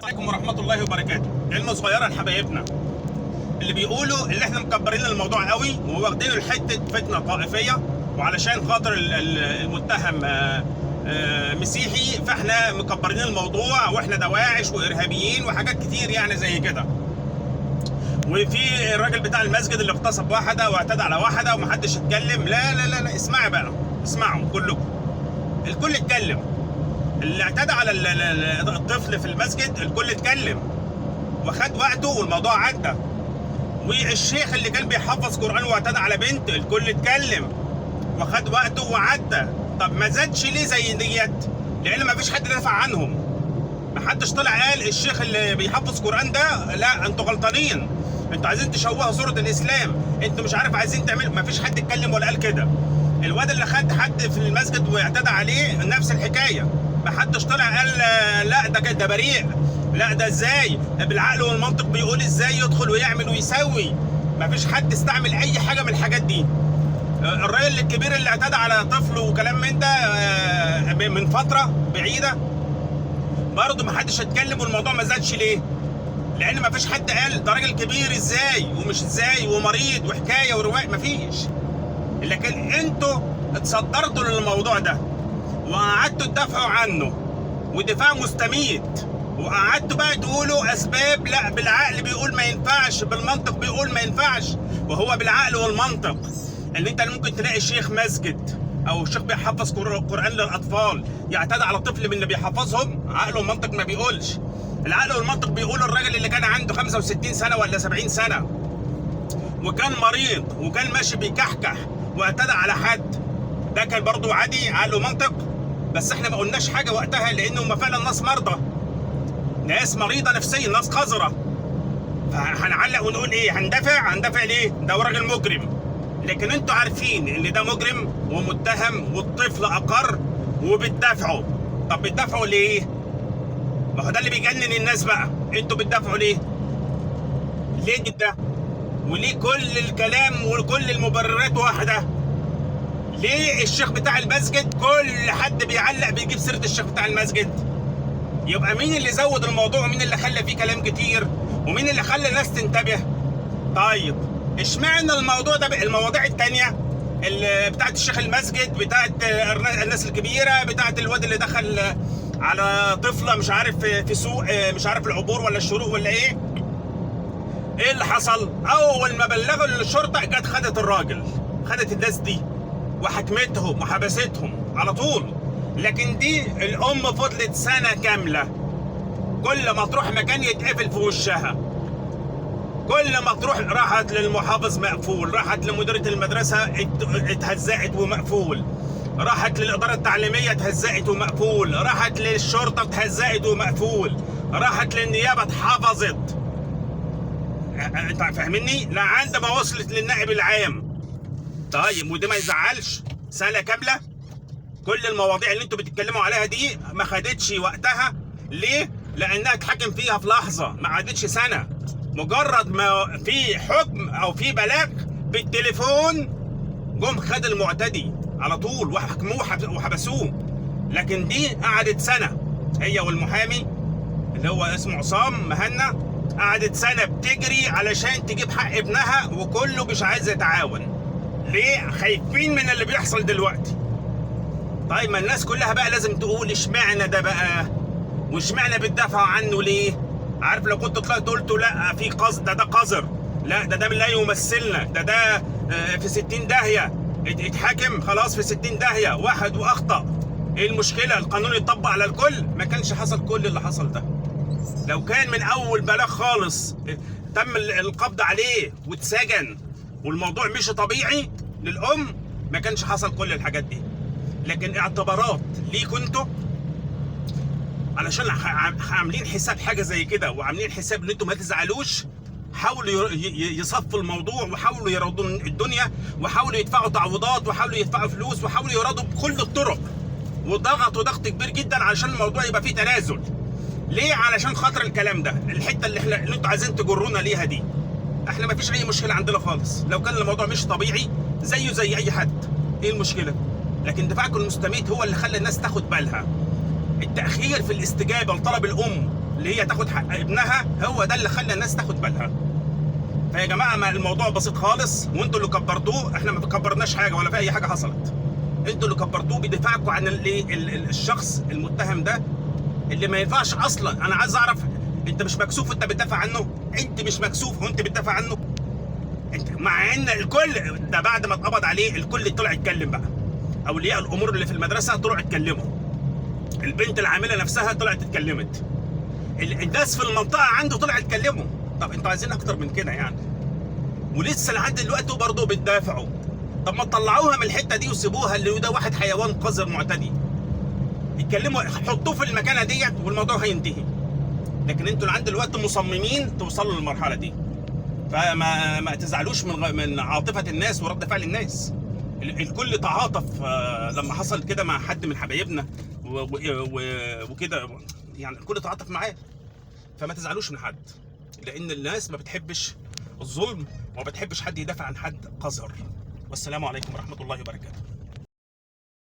عليكم ورحمة الله وبركاته. كلمة صغيرة لحبايبنا اللي بيقولوا اللي احنا مكبرين الموضوع قوي وواخدينه لحتة فتنة طائفية، وعلشان خاطر المتهم مسيحي فاحنا مكبرين الموضوع واحنا دواعش وارهابيين وحاجات كتير يعني زي كده. وفي الراجل بتاع المسجد اللي اغتصب واحدة واعتدى على واحدة ومحدش اتكلم. لا لا لا لا، اسمعوا بقى، اسمعوا كلكم، الكل اتكلم. اللي اعتدى على الطفل في المسجد الكل اتكلم وخد وقته والموضوع عدى. والشيخ اللي كان بيحفظ قرآن واعتدى على بنت الكل اتكلم وخد وقته وعدى. طب ما زادش ليه زي ديت؟ لان ما فيش حد دافع عنهم. ما حدش طلع قال الشيخ اللي بيحفظ قرآن ده لا انتوا غلطانين، انتوا عايزين تشوهوا صورة الاسلام، انتوا مش عارف عايزين تعملوا. ما فيش حد اتكلم ولا قال كده. الواد اللي خد حد في المسجد واعتدى عليه نفس الحكايه، ما حدش طلع قال لا ده بريء، لا ده ازاي بالعقل والمنطق بيقول ازاي يدخل ويعمل ويسوي. ما فيش حد استعمل اي حاجه من الحاجات دي. الراجل الكبير اللي اعتدى على طفل وكلام من ده من فتره بعيده برضه ما حدش اتكلم والموضوع ما زادش. ليه؟ لان ما فيش حد قال ده راجل كبير ازاي ومش ازاي ومريض وحكايه وروايه، ما فيش. لكن انتوا اتصدرتوا للموضوع ده وقعدتوا تدافعوا عنه ودفاع مستميت، وقعدتوا بقى تقولوا اسباب لا بالعقل بيقول ما ينفعش، بالمنطق بيقول ما ينفعش. وهو بالعقل والمنطق ان انت ممكن تلاقي شيخ مسجد او شيخ بيحفظ قرآن للاطفال يعتدى على طفل من اللي بيحفظهم. عقل والمنطق ما بيقولش. العقل والمنطق بيقول الراجل اللي كان عنده 65 سنه ولا 70 سنه وكان مريض وكان ماشي بيكحكح واعتدى على حد، ده كان برضو عادي عقل ومنطق. بس احنا ما قلناش حاجه وقتها لانه ما فعلا ناس مرضى، ناس مريضه نفسيا، ناس قذره. فهنعلق ونقول ايه؟ هندافع ليه؟ ده راجل مجرم. لكن انتوا عارفين ان ده مجرم ومتهم والطفل اقر وبتدافعوا. طب بتدافعوا ليه؟ ما هو ده اللي بيجنن الناس بقى. انتوا بتدافعوا ليه؟ ليه ده؟ وليه كل الكلام وكل المبررات واحده؟ ليه الشيخ بتاع المسجد كل حد بيعلق بيجيب سيره الشيخ بتاع المسجد؟ يبقى مين اللي زود الموضوع ومين اللي خلى فيه كلام كتير ومين اللي خلى الناس تنتبه؟ طيب اشمعنى الموضوع ده المواضيع التانية بتاعت الشيخ المسجد، بتاعت الناس الكبيره، بتاعت الواد اللي دخل على طفله مش عارف في سوق مش عارف العبور ولا الشروق ولا ايه اللي حصل؟ اول ما بلغوا الشرطه جت خدت الراجل، خدت الناس دي وحكمتهم وحبستهم على طول. لكن دي الام فضلت سنه كامله كل ما تروح مكان يتقفل في وشها، كل ما تروح راحت للمحافظ مقفول، راحت لمديريه المدرسه اتهزقت ومقفول، راحت للاداره التعليميه اتهزقت ومقفول، راحت للشرطه اتهزقت ومقفول، راحت للنيابه اتحفظت. انت فاهمني؟ لعند ما وصلت للنائب العام. طيب ودي ما يزعلش؟ سنه كامله كل المواضيع اللي انتوا بتتكلموا عليها دي ما خدتش وقتها. ليه؟ لانها اتحكم فيها في لحظه، ما عادتش سنه. مجرد ما في حكم او في بلاغ بالتليفون جم خد المعتدي على طول وحكموه وحبسوه. لكن دي قعدت سنه، هي والمحامي اللي هو اسمه عصام مهنا قعدت سنه بتجري علشان تجيب حق ابنها وكله مش عايز يتعاون. ليه؟ خايفين من اللي بيحصل دلوقتي. طيب ما الناس كلها بقى لازم تقول اشمعنى ده بقى واشمعنى بتدافعوا عنه ليه؟ عارف لو كنت طلعت قلت لا في قصد ده قذر، لا ده لا يمثلنا، ده في 60 داهيه اتحاكم خلاص في 60 داهيه واحد واخطأ، ايه المشكله؟ القانون يطبق على الكل. ما كانش حصل كل اللي حصل ده. لو كان من اول بلاغ خالص تم القبض عليه واتسجن والموضوع مش طبيعي للام ما كانش حصل كل الحاجات دي. لكن اعتبارات ليكوا انتوا علشان عاملين حساب حاجه زي كده وعاملين حساب ان انتوا ما تزعلوش، حاولوا يصفوا الموضوع وحاولوا يرضوا الدنيا وحاولوا يدفعوا تعويضات وحاولوا يدفعوا فلوس وحاولوا يرضوا بكل الطرق وضغطوا ضغط كبير جدا علشان الموضوع يبقى فيه تنازل. ليه؟ علشان خاطر الكلام ده، الحته اللي انتوا عايزين تجرونا ليها دي. احنا ما فيش اي مشكله عندنا خالص، لو كان الموضوع مش طبيعي زيه زي اي حد، ايه المشكله؟ لكن دفاعكم المستميت هو اللي خلى الناس تاخد بالها. التأخير في الاستجابة لطلب الأم اللي هي تاخد حق ابنها، هو ده اللي خلى الناس تاخد بالها. فيا جماعه ما الموضوع بسيط خالص، وانتوا اللي كبرتوه، احنا ما كبرناش حاجه ولا في اي حاجه حصلت. انتوا اللي كبرتوه بدفاعكم عن الشخص المتهم ده اللي ما ينفعش اصلا. انا عايز اعرف، انت مش مكسوف وانت بتدافع عنه؟ انت مش مكسوف وانت بتدافع عنه؟ انت مع ان الكل ده بعد ما اتقبض عليه الكل طلع يتكلم بقى، اولياء الامور اللي في المدرسه طلعوا يتكلموا، البنت العامله نفسها طلعت اتكلمت، الناس في المنطقه عنده طلعوا يتكلموا. طب انتوا عايزين اكتر من كده يعني؟ ولسه لحد دلوقتي برضه بتدافعوا. طب ما تطلعوها من الحته دي وسيبوها، اللي ده واحد حيوان قذر معتدي، يتكلموا، حطوه في المكانه ديت والموضوع هينتهي. لكن انتوا لحد دلوقتي مصممين توصلوا للمرحله دي. فما تزعلوش من عاطفه الناس ورد فعل الناس. الكل تعاطف لما حصل كده مع حد من حبايبنا وكده، يعني الكل تعاطف معاه. فما تزعلوش من حد، لان الناس ما بتحبش الظلم وما بتحبش حد يدافع عن حد قذر. والسلام عليكم ورحمه الله وبركاته.